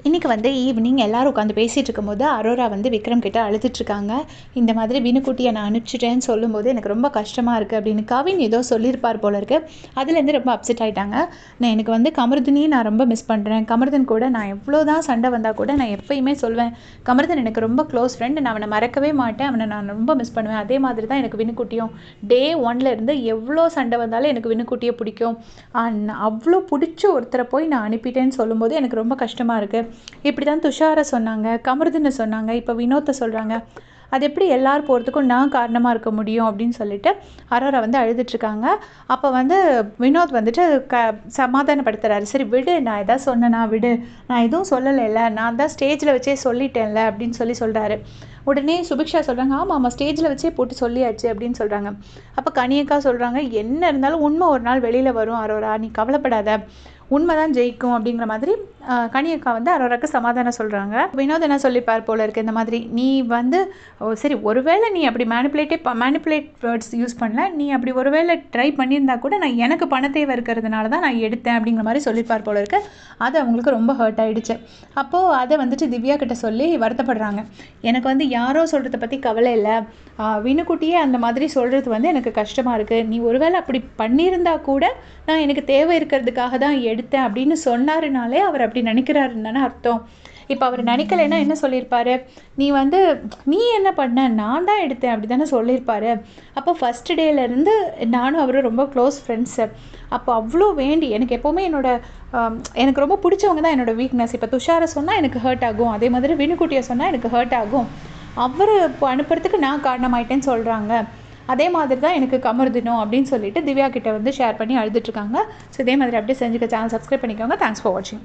இன்றைக்கி வந்து ஈவினிங் எல்லோரும் உட்காந்து பேசிகிட்டு இருக்கும்போது அரோரா வந்து விக்ரம் கிட்ட அழுதுட்ருக்காங்க. இந்த மாதிரி வினுக்குட்டியை நான் அனுப்பிச்சிட்டேன்னு சொல்லும்போது எனக்கு ரொம்ப கஷ்டமாக இருக்குது அப்படின்னு கவின் ஏதோ சொல்லியிருப்பார் போல இருக்குது. அதுலேருந்து ரொம்ப அப்செட் ஆகிட்டாங்க. எனக்கு வந்து கமருதனையும் நான் ரொம்ப மிஸ் பண்ணுறேன். கமருதன் கூட நான் எவ்வளோ தான் சண்டை வந்தால் கூட நான் எப்பயுமே சொல்வேன், கமருதன் எனக்கு ரொம்ப க்ளோஸ் ஃப்ரெண்ட், நான் அவனை மறக்கவே மாட்டேன், அவனை நான் ரொம்ப மிஸ் பண்ணுவேன். அதே மாதிரி தான் எனக்கு வினுக்குட்டியும். டே 1லேருந்து எவ்வளோ சண்டை வந்தாலும் எனக்கு வினுக்குட்டியை பிடிக்கும். அவ்வளோ பிடிச்ச ஒருத்தரை போய் நான் அனுப்பிட்டேன்னு சொல்லும்போது எனக்கு ரொம்ப கஷ்டமாக இருக்குது. இப்படி தான் துஷாரை சொன்னாங்க, கமருதனை சொன்னாங்க, இப்போ வினோத்தை சொல்கிறாங்க. அது எப்படி எல்லாரும் போகிறதுக்கும் நான் காரணமாக இருக்க முடியும் அப்படின்னு சொல்லிட்டு அரோரா வந்து அழுதுட்ருக்காங்க. அப்போ வந்து வினோத் வந்துட்டு சமாதானப்படுத்துகிறாரு. சரி விடு, நான் எதாவது சொன்னேன்னா விடு, நான் எதுவும் சொல்லலைல்ல, நான் தான் ஸ்டேஜில் வச்சே சொல்லிட்டேன்ல அப்படின்னு சொல்கிறாரு. உடனே சுபிக்ஷா சொல்கிறாங்க, ஆமாம் ஸ்டேஜில் வச்சே போட்டு சொல்லியாச்சு அப்படின்னு சொல்கிறாங்க. அப்போ கனியக்கா சொல்கிறாங்க, என்ன இருந்தாலும் உண்மை ஒரு நாள் வெளியில் வரும் அரோரா, நீ கவலைப்படாத, உண்மை தான் ஜெயிக்கும் அப்படிங்கிற மாதிரி கனியக்கா வந்து அரோராக்கு சமாதானம் சொல்கிறாங்க. வினோத் என்ன சொல்லிப்பார் போல இருக்குது, இந்த மாதிரி நீ வந்து சரி ஒருவேளை நீ அப்படி மேனிப்புலேட் வேர்ட்ஸ் யூஸ் பண்ணல, நீ அப்படி ஒருவேளை ட்ரை பண்ணியிருந்தா கூட நான் எனக்கு பண தேவை இருக்கிறதுனால தான் நான் எடுத்தேன் அப்படிங்கிற மாதிரி சொல்லிப்பார் போல இருக்குது. அது அவங்களுக்கு ரொம்ப ஹர்ட் ஆகிடுச்சு. அப்போது அதை வந்துட்டு திவ்யா கிட்ட சொல்லி வருத்தப்படுறாங்க. எனக்கு வந்து யாரோ சொல்கிறத பற்றி கவலை இல்லை, வினுக்குட்டியே அந்த மாதிரி சொல்கிறது வந்து எனக்கு கஷ்டமாக இருக்குது. நீ ஒருவேளை அப்படி பண்ணியிருந்தா கூட நான் எனக்கு தேவை இருக்கிறதுக்காக தான் எடுத்தேன் அப்படின்னு சொன்னாருனாலே அவர் அப்படி நினைக்கிறாருன்னு தானே அர்த்தம். இப்போ அவர் நினைக்கலைன்னா என்ன சொல்லியிருப்பாரு, நீ என்ன பண்ண, நான் தான் எடுத்தேன் அப்படி தானே சொல்லியிருப்பாரு. அப்போ ஃபஸ்ட் டேலேருந்து நானும் அவரும் ரொம்ப க்ளோஸ் ஃப்ரெண்ட்ஸு. அப்போ அவ்வளோ வேண்டி எனக்கு எப்போவுமே எனக்கு ரொம்ப பிடிச்சவங்க தான் என்னோடய வீக்னஸ். இப்போ துஷாரை சொன்னால் எனக்கு ஹர்ட் ஆகும், அதே மாதிரி வினுக்குட்டியை சொன்னால் எனக்கு ஹர்ட் ஆகும். அவர் இப்போ அனுப்புறதுக்கு நான் காரணமாயிட்டேன்னு சொல்கிறாங்க. அதே மாதிரி தான் எனக்கு கமருதனும் அப்படின்னு சொல்லிட்டு திவ்யா கிட்ட வந்து ஷேர் பண்ணி அழுதுட்ருக்காங்க. ஸோ இதே மாதிரி அப்படியே செஞ்சுக்க சேனல் சப்ஸ்கிரைப் பண்ணிக்கோங்க. தேங்க்ஸ் ஃபார் வாட்சிங்.